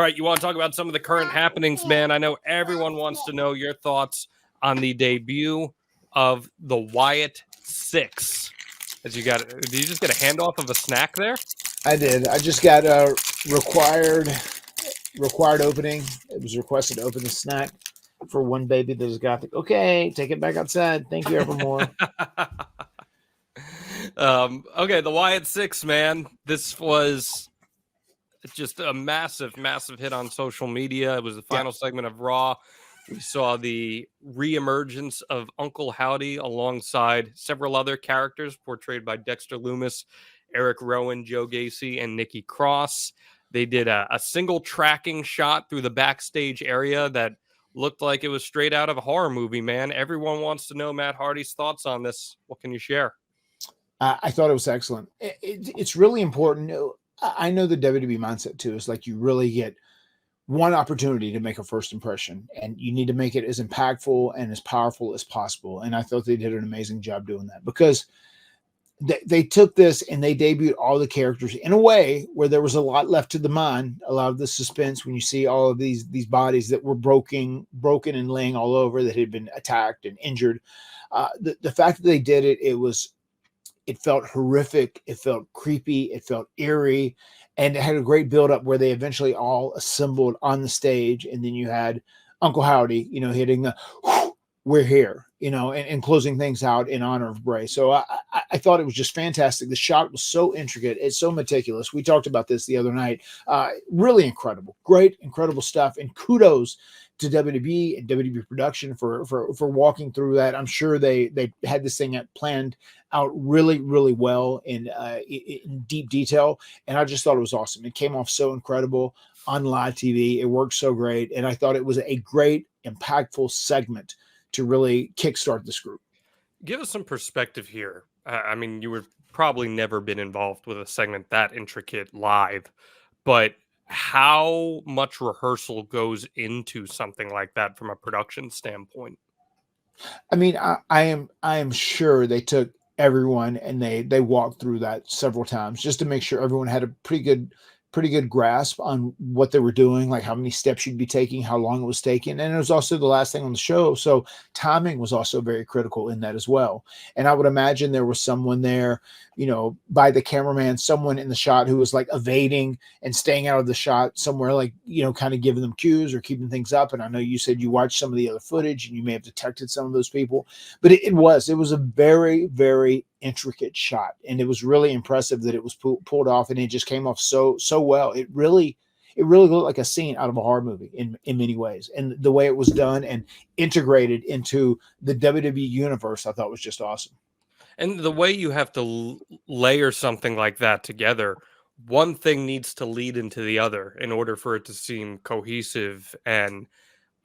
right, you want to talk about some of the current happenings, man? I know everyone wants to know your thoughts on the debut of the Wyatt 6. Did you just get a handoff of a snack there? I did. I just got a required opening. It was requested to open the snack for one baby that has got okay, take it back outside. Thank you, Evermore. Okay, the Wyatt 6, man. This was just a massive hit on social media. It was the final segment of Raw. We saw the reemergence of Uncle Howdy alongside several other characters portrayed by Dexter Lumis, Eric Rowan, Joe Gacy, and Nikki Cross. They did a single tracking shot through the backstage area that looked like it was straight out of a horror movie, man. Everyone wants to know Matt Hardy's thoughts on this. What can you share? I thought it was excellent. It's really important. I know the WWE mindset too is like you really get one opportunity to make a first impression, and you need to make it as impactful and as powerful as possible. And I thought they did an amazing job doing that, because they took this and they debuted all the characters in a way where there was a lot left to the mind, a lot of the suspense when you see all of these bodies that were broken and laying all over, that had been attacked and injured. The fact that they did it, it felt horrific. It felt creepy. It felt eerie. And it had a great build up where they eventually all assembled on the stage. And then you had Uncle Howdy, hitting the, we're here, and closing things out in honor of Bray. So I thought it was just fantastic. The shot was so intricate. It's so meticulous. We talked about this the other night. Really incredible, great, incredible stuff. And kudos to WWE and WWE production for walking through that. I'm sure they had this thing planned out really, really well in deep detail. And I just thought it was awesome. It came off so incredible on live TV. It worked so great. And I thought it was a great, impactful segment to really kickstart this group. Give us some perspective here. I mean, you were probably never been involved with a segment that intricate live, but how much rehearsal goes into something like that from a production standpoint? I mean, I am sure they took everyone and they walked through that several times just to make sure everyone had a pretty good grasp on what they were doing, like how many steps you'd be taking, how long it was taking. And it was also the last thing on the show. So timing was also very critical in that as well. And I would imagine there was someone there, by the cameraman, someone in the shot who was like evading and staying out of the shot somewhere, like, kind of giving them cues or keeping things up. And I know you said you watched some of the other footage and you may have detected some of those people, but it was a very, very intricate shot. And it was really impressive that it was pulled off, and it just came off so well. It really looked like a scene out of a horror movie in many ways. And the way it was done and integrated into the WWE universe, I thought was just awesome. And the way you have to layer something like that together, one thing needs to lead into the other in order for it to seem cohesive. And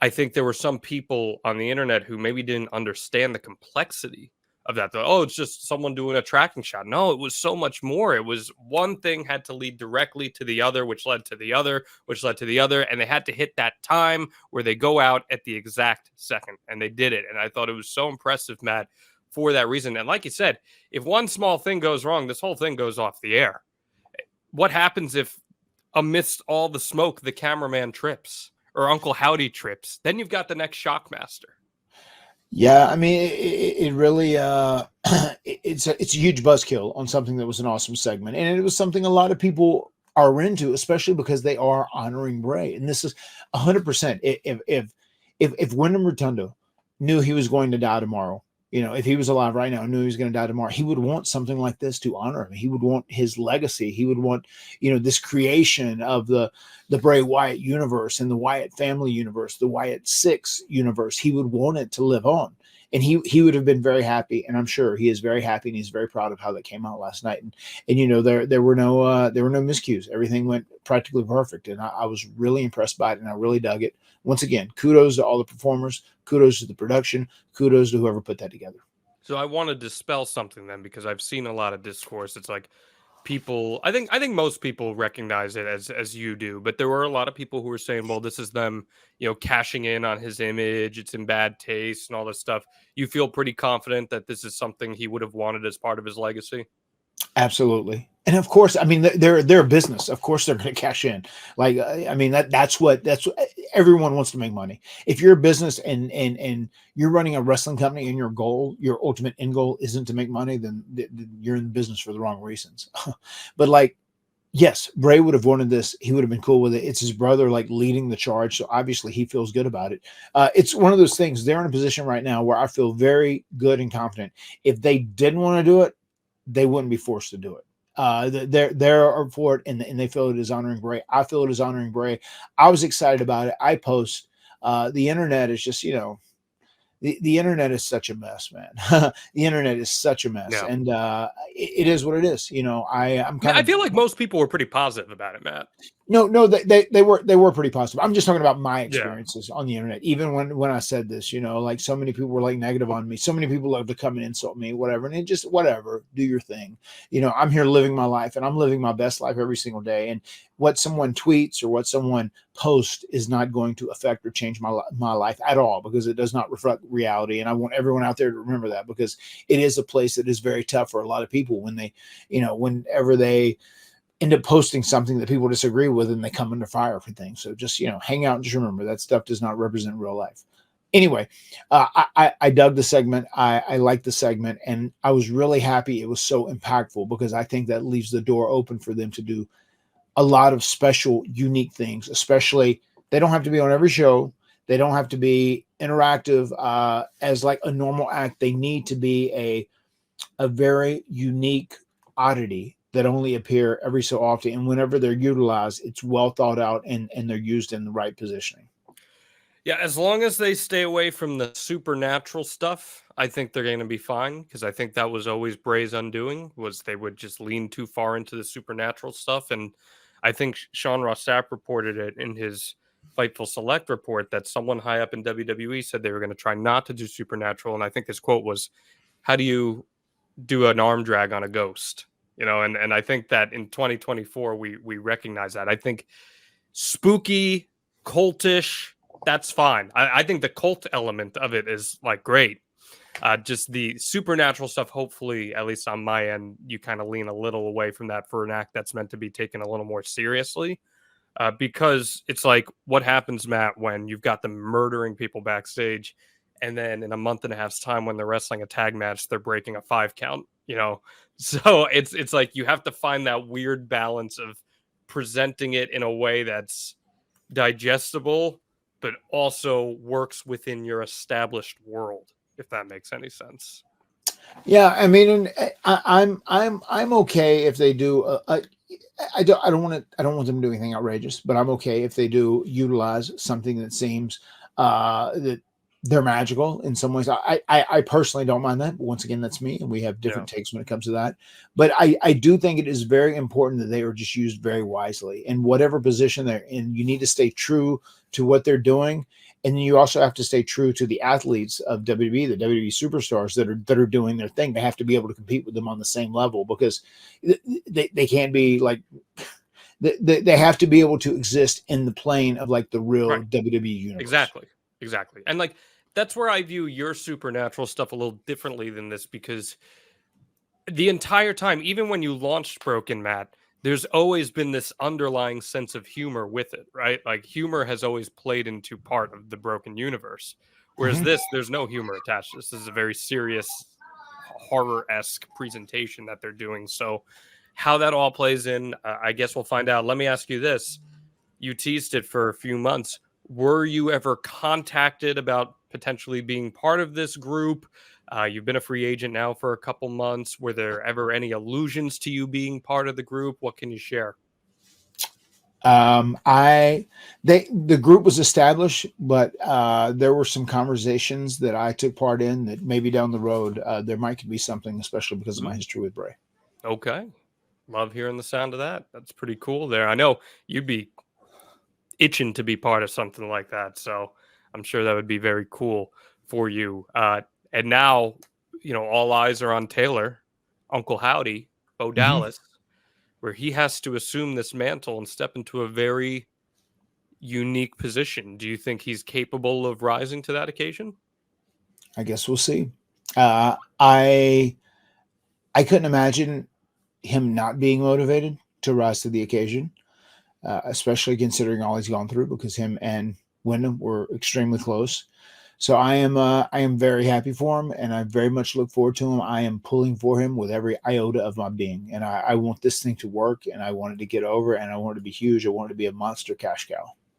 I think there were some people on the internet who maybe didn't understand the complexity of that. Oh, it's just someone doing a tracking shot. No, it was so much more. It was one thing had to lead directly to the other, which led to the other, which led to the other. And they had to hit that time where they go out at the exact second. And they did it. And I thought it was so impressive, Matt, for that reason. And like you said, if one small thing goes wrong, this whole thing goes off the air. What happens if amidst all the smoke, the cameraman trips or Uncle Howdy trips? Then you've got the next Shockmaster. Yeah, I mean, it really it's a huge buzzkill on something that was an awesome segment, and it was something a lot of people are into, especially because they are honoring Bray. And this is 100%. If Wyndham Rotunda knew he was going to die tomorrow, if he was alive right now and knew he was going to die tomorrow, he would want something like this to honor him. He would want his legacy. He would want, this creation of the Bray Wyatt universe and the Wyatt family universe, the Wyatt 6 universe. He would want it to live on. And he would have been very happy. And I'm sure he is very happy, and he's very proud of how that came out last night. And there were no miscues. Everything went practically perfect. And I was really impressed by it, and I really dug it. Once again, kudos to all the performers, kudos to the production, kudos to whoever put that together. So I want to dispel something then, because I've seen a lot of discourse. It's like people, I think most people recognize it as you do, but there were a lot of people who were saying, well, this is them, cashing in on his image. It's in bad taste and all this stuff. You feel pretty confident that this is something he would have wanted as part of his legacy? Absolutely. And of course, I mean, they're a business. Of course, they're going to cash in. Like, I mean, that's what everyone wants to make money. If you're a business and you're running a wrestling company and your ultimate end goal isn't to make money, then you're in business for the wrong reasons. But like, yes, Bray would have wanted this. He would have been cool with it. It's his brother like leading the charge, so obviously he feels good about it. It's one of those things. They're in a position right now where I feel very good and confident. If they didn't want to do it, they wouldn't be forced to do it. They're for it, and they feel it is honoring Bray. I feel it is honoring Bray. I was excited about it. I post. The internet is just, the internet is such a mess, man. The internet is such a mess, Yeah. and it is what it is. I'm kind I of. feel like most people were pretty positive about it, Matt. No, they were pretty positive. I'm just talking about my Yeah. experiences on the internet. Even when I said this, like so many people were like negative on me. So many people love to come and insult me, whatever. And it just whatever, do your thing. I'm here living my life, and I'm living my best life every single day. And what someone tweets or what someone posts is not going to affect or change my life at all, because it does not reflect reality. And I want everyone out there to remember that, because it is a place that is very tough for a lot of people when they, whenever they end up posting something that people disagree with and they come under fire for things. So just, hang out and just remember that stuff does not represent real life. Anyway, I dug the segment. I liked the segment, and I was really happy it was so impactful, because I think that leaves the door open for them to do a lot of special, unique things. Especially, they don't have to be on every show. They don't have to be interactive as like a normal act. They need to be a very unique oddity that only appear every so often, and whenever they're utilized, it's well thought out, and they're used in the right positioning. Yeah, as long as they stay away from the supernatural stuff, I think they're going to be fine, because I think that was always Bray's undoing, was they would just lean too far into the supernatural stuff. And I think Sean Ross Sapp reported it in his Fightful Select report that someone high up in WWE said they were going to try not to do supernatural. And I think his quote was, "How do you do an arm drag on a ghost?" And I think that in 2024 we recognize that. I think spooky, cultish, that's fine. I think the cult element of it is like great. Just the supernatural stuff, hopefully, at least on my end, you kind of lean a little away from that for an act that's meant to be taken a little more seriously. Because it's like, what happens, Matt, when you've got them murdering people backstage, and then in a month and a half's time, when they're wrestling a tag match, they're breaking a 5 count. So it's like you have to find that weird balance of presenting it in a way that's digestible, but also works within your established world, if that makes any sense. Yeah, I mean, and I'm okay if they do. I don't want them to do anything outrageous, but I'm okay if they do utilize something that seems that they're magical in some ways. I personally don't mind that. But once again, that's me, and we have different takes when it comes to that. But I do think it is very important that they are just used very wisely in whatever position they're in. You need to stay true to what they're doing. And then you also have to stay true to the athletes of WWE, the WWE superstars that are doing their thing. They have to be able to compete with them on the same level, because they can't be like they have to be able to exist in the plane of like the real Right. WWE universe. Exactly. And like that's where I view your supernatural stuff a little differently than this, because the entire time, even when you launched Broken, Matt, there's always been this underlying sense of humor with it, right? Like humor has always played into part of the Broken universe. Whereas Mhm. there's no humor attached. This is a very serious, horror-esque presentation that they're doing. So how that all plays in, I guess we'll find out. Let me ask you this. You teased it for a few months. Were you ever contacted about potentially being part of this group? You've been a free agent now for a couple months. Were there ever any allusions to you being part of the group? What can you share? The group was established, but there were some conversations that I took part in that maybe down the road there might be something, especially because of my history with Bray. Okay. Love hearing the sound of that. That's pretty cool there. I know you'd be itching to be part of something like that. So I'm sure that would be very cool for you. And now, all eyes are on Taylor, Uncle Howdy, Bo Mhm. Dallas, where he has to assume this mantle and step into a very unique position. Do you think he's capable of rising to that occasion? I guess we'll see. I couldn't imagine him not being motivated to rise to the occasion, especially considering all he's gone through, because him and Wyndham were extremely close. So I am very happy for him, and I very much look forward to him. I am pulling for him with every iota of my being, and I want this thing to work, and I want it to get over, and I want it to be huge. I want it to be a monster cash cow.